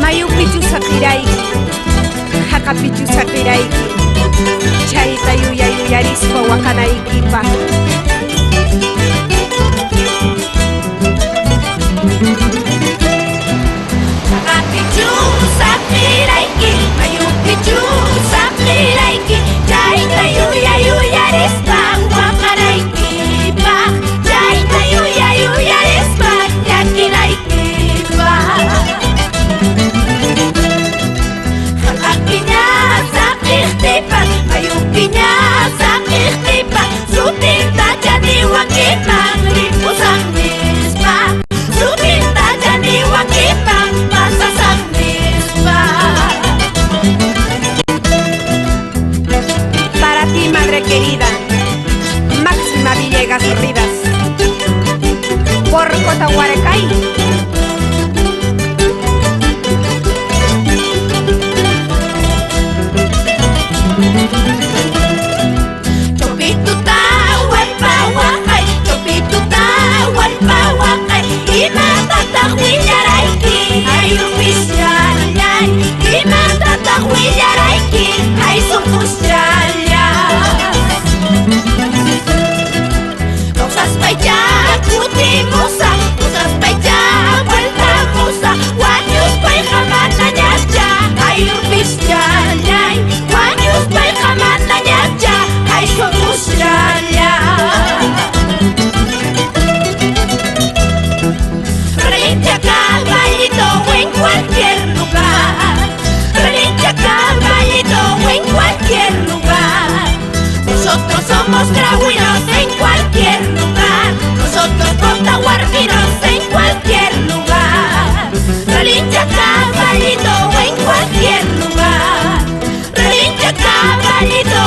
Mayupichu sakirayki, hakapichu sakirayki, chayta yuyarispa wakanaykipa. Hakapichu sakirayki, mayupichu sakirayki, chayta yuyarispa wakanaykipa, chayta yuyarispa llakinaykipa. Hakapiña sakiktipas, mayupiña sakiktipas, sutinta chaniwankiman ripusaqnispa, sutinta chaniwankiman pasasaqnispa. Para ti, madre querida, Máxima Villegas Rivas, por Cotahuarecay. Chopituta hualpawakay, chopituta hualpawakay, imatataq willarayki, ay oficialay, imatataq willarayki, ay supusyalay. Kawsaspaycha kutimusa, kawsaspaycha hualpamusa, wañuspay hamanañacha, ay oficialay, wañuspay hamanañacha, ay supusyalay. Relincha caballito en cualquier lugar, relincha caballito en cualquier lugar. Nosotros somos crahuinos en cualquier lugar, nosotros cotahuarquinos en cualquier lugar. Relincha caballito en cualquier lugar, relincha caballito